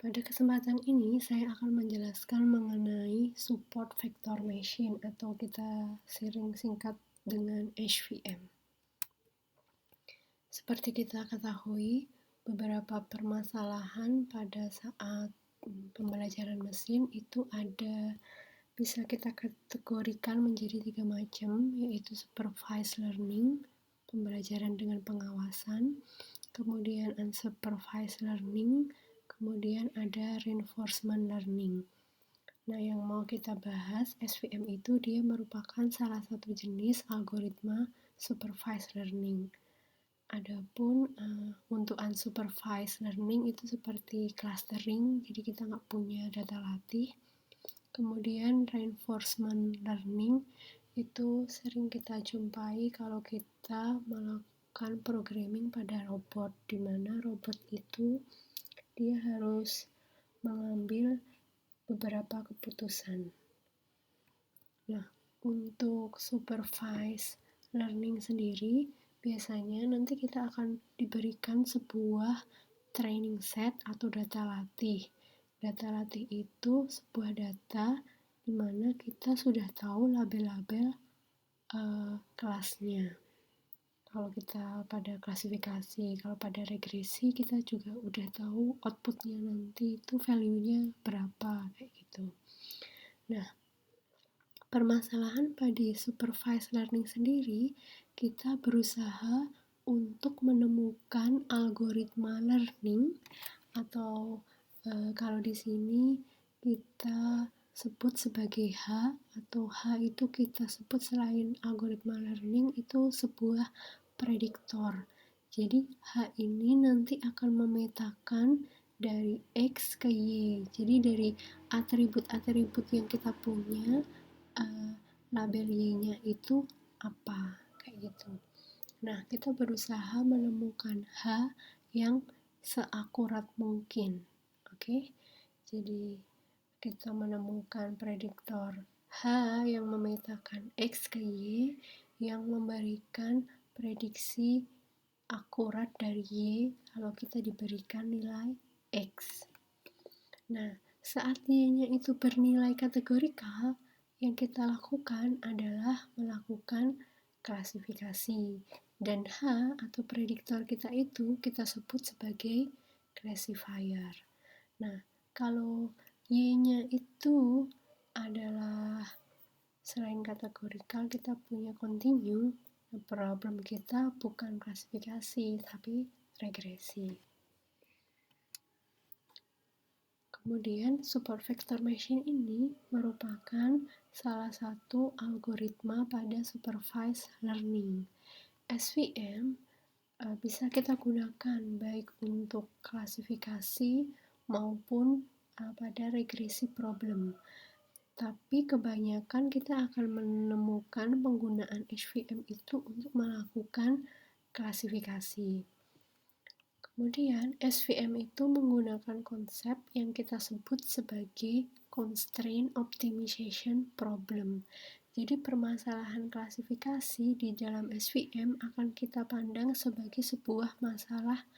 Pada kesempatan ini, saya akan menjelaskan mengenai support vector machine atau kita sering singkat dengan HVM. Seperti kita ketahui, beberapa permasalahan pada saat pembelajaran mesin itu bisa kita kategorikan menjadi 3 macam, yaitu supervised learning, pembelajaran dengan pengawasan, kemudian unsupervised learning, kemudian ada reinforcement learning. Nah, yang mau kita bahas, SVM itu dia merupakan salah satu jenis algoritma supervised learning. Adapun untuk unsupervised learning itu seperti clustering, jadi kita nggak punya data latih. Kemudian reinforcement learning itu sering kita jumpai kalau kita melakukan programming pada robot, di mana robot itu dia harus mengambil beberapa keputusan. Nah, untuk supervised learning sendiri, biasanya nanti kita akan diberikan sebuah training set atau data latih. Data latih itu sebuah data di mana kita sudah tahu label-label kelasnya. Kalau kita pada klasifikasi, kalau pada regresi kita juga udah tahu outputnya nanti itu value-nya berapa, kayak gitu. Nah, permasalahan pada supervised learning sendiri, kita berusaha untuk menemukan algoritma learning atau kalau di sini kita sebut sebagai H, atau H itu kita sebut selain algoritma learning itu sebuah prediktor. Jadi H ini nanti akan memetakan dari X ke Y. Jadi dari atribut-atribut yang kita punya, label Y-nya itu apa, kayak gitu. Nah, kita berusaha menemukan H yang seakurat mungkin. Oke? Jadi kita menemukan prediktor H yang memetakan X ke Y yang memberikan prediksi akurat dari Y kalau kita diberikan nilai X. Nah, saat Y-nya itu bernilai kategorikal, yang kita lakukan adalah melakukan klasifikasi. Dan H atau prediktor kita itu kita sebut sebagai classifier. Nah, kalau Y-nya itu adalah selain kategorikal, kita punya continue. Problem kita bukan klasifikasi, tapi regresi. Kemudian, support vector machine ini merupakan salah satu algoritma pada supervised learning. SVM bisa kita gunakan baik untuk klasifikasi maupun pada regresi problem. Tapi kebanyakan kita akan menemukan penggunaan HVM itu untuk melakukan klasifikasi. Kemudian SVM itu menggunakan konsep yang kita sebut sebagai constraint optimization problem. Jadi permasalahan klasifikasi di dalam SVM akan kita pandang sebagai sebuah masalah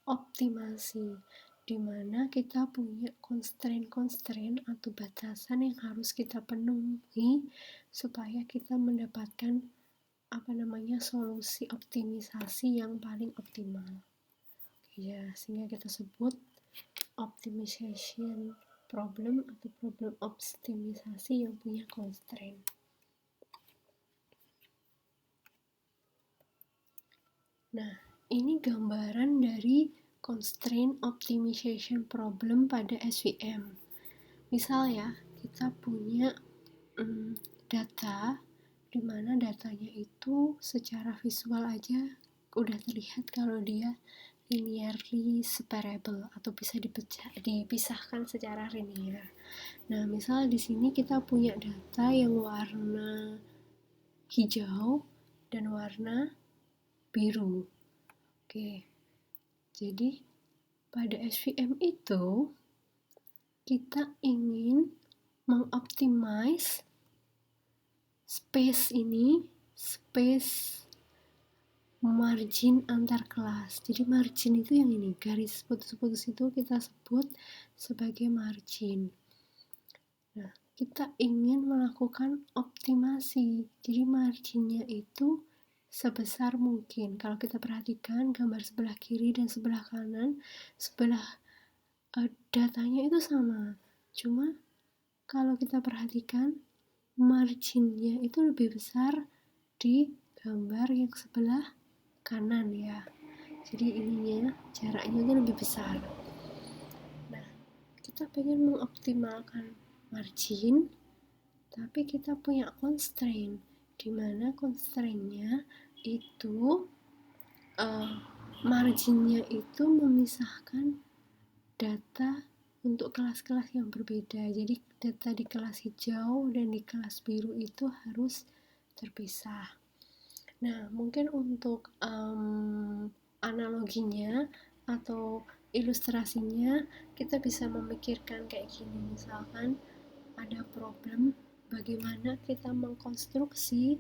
optimasi, di mana kita punya constraint atau batasan yang harus kita penuhi supaya kita mendapatkan solusi optimisasi yang paling optimal. Ya, sehingga kita sebut optimization problem atau problem optimisasi yang punya constraint. Nah, ini gambaran dari constraint optimization problem pada SVM. Misal ya, kita punya data di mana datanya itu secara visual aja udah terlihat kalau dia linearly separable atau bisa dipisahkan secara linear. Nah, misal di sini kita punya data yang warna hijau dan warna biru. Oke. Jadi pada SVM itu kita ingin mengoptimize space margin antar kelas. Jadi margin itu yang ini, garis putus-putus itu kita sebut sebagai margin. Nah, kita ingin melakukan optimasi. Jadi marginnya itu sebesar mungkin. Kalau kita perhatikan gambar sebelah kiri dan sebelah kanan, sebelah datanya itu sama. Cuma kalau kita perhatikan marginnya itu lebih besar di gambar yang sebelah kanan ya. Jadi ininya jaraknya itu lebih besar. Nah, kita pengen mengoptimalkan margin, tapi kita punya constraint, di mana constraint-nya itu marginnya itu memisahkan data untuk kelas-kelas yang berbeda. Jadi data di kelas hijau dan di kelas biru itu harus terpisah. Nah, mungkin untuk analoginya atau ilustrasinya kita bisa memikirkan kayak gini. Misalkan ada problem bagaimana kita mengkonstruksi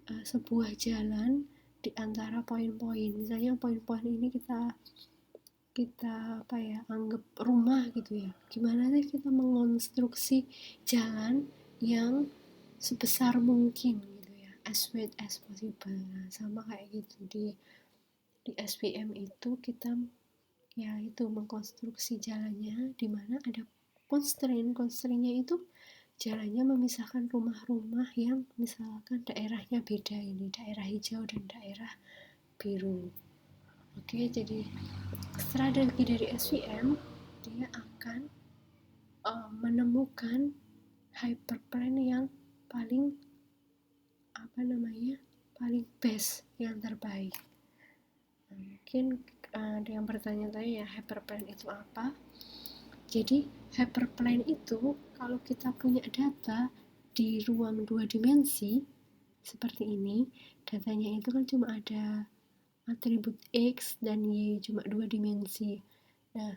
sebuah jalan di antara poin-poin. Misalnya poin-poin ini kita anggap rumah gitu ya. Gimana sih kita mengonstruksi jalan yang sebesar mungkin gitu ya, as wide as possible. Nah, sama kayak gitu di SPM itu kita ya itu mengkonstruksi jalannya, di mana ada constraint-nya itu jalannya memisahkan rumah-rumah yang misalkan daerahnya beda, ini daerah hijau dan daerah biru. Oke, jadi strategi dari SVM dia akan menemukan hyperplane yang paling paling best, yang terbaik. Nah, mungkin ada yang bertanya-tanya ya, hyperplane itu apa? Jadi hyperplane itu kalau kita punya data di ruang 2 dimensi seperti ini, datanya itu kan cuma ada atribut X dan Y, cuma 2 dimensi. Nah,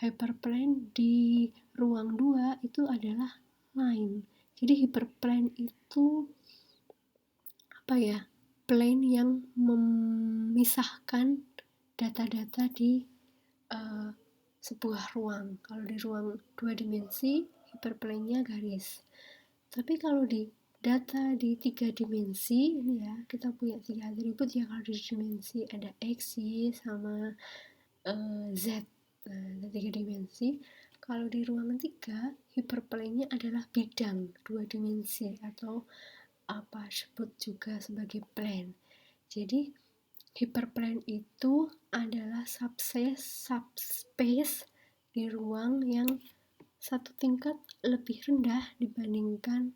hyperplane di ruang 2 itu adalah line. Jadi hyperplane itu plane yang memisahkan data-data di sebuah ruang. Kalau di ruang 2 dimensi, hyperplane-nya garis. Tapi kalau di data di 3 dimensi, ini ya, kita punya 3 atribut ya. Kalau di dimensi ada X, Y, sama Z. Nah, 3 dimensi. Kalau di ruangan 3, hyperplane-nya adalah bidang 2 dimensi atau apa disebut juga sebagai plane. Jadi hyperplane itu adalah subspace di ruang yang satu tingkat lebih rendah dibandingkan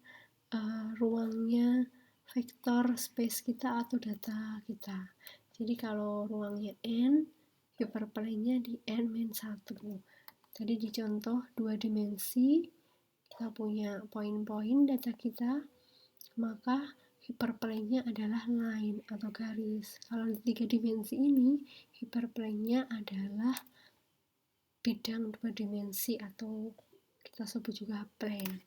ruangnya vektor space kita atau data kita. Jadi kalau ruangnya N, hyperplane-nya di N-1. Jadi di contoh 2 dimensi, kita punya poin-poin data kita, maka hyperplane-nya adalah line atau garis. Kalau di 3 dimensi ini, hyperplane-nya adalah bidang 2 dimensi atau kita sebut juga plane.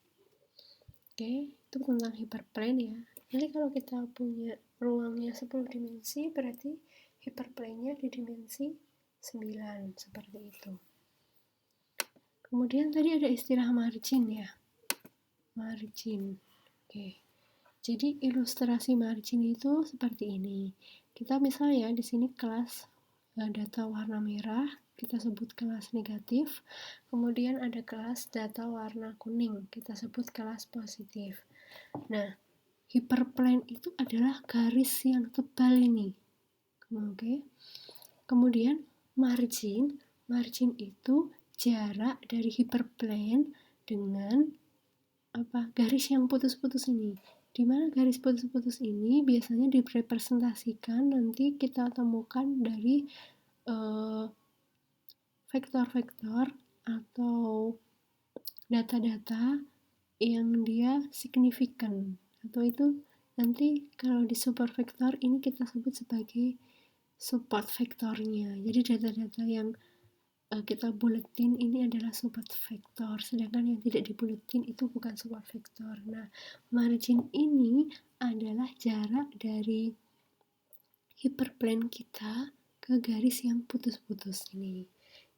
Oke, itu tentang hyperplane ya. Jadi kalau kita punya ruangnya 10 dimensi, berarti hyperplane-nya di dimensi 9, seperti itu. Kemudian tadi ada istilah margin ya. Margin. Oke. Jadi ilustrasi margin itu seperti ini. Kita misalnya di sini kelas data warna merah, kita sebut kelas negatif. Kemudian ada kelas data warna kuning, kita sebut kelas positif. Nah, hyperplane itu adalah garis yang tebal ini. Oke. Kemudian margin itu jarak dari hyperplane dengan garis yang putus-putus ini. Di mana garis putus-putus ini biasanya direpresentasikan nanti kita temukan dari vektor-vektor atau data-data yang dia signifikan, atau itu nanti kalau di super vektor ini kita sebut sebagai support vektornya. Jadi data-data yang kita buletin ini adalah support vektor, sedangkan yang tidak dibuletin itu bukan support vektor. Nah, margin ini adalah jarak dari hyperplane kita ke garis yang putus-putus ini.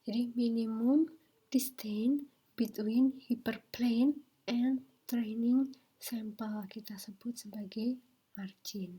Jadi minimum distance between hyperplane and training sample kita sebut sebagai margin.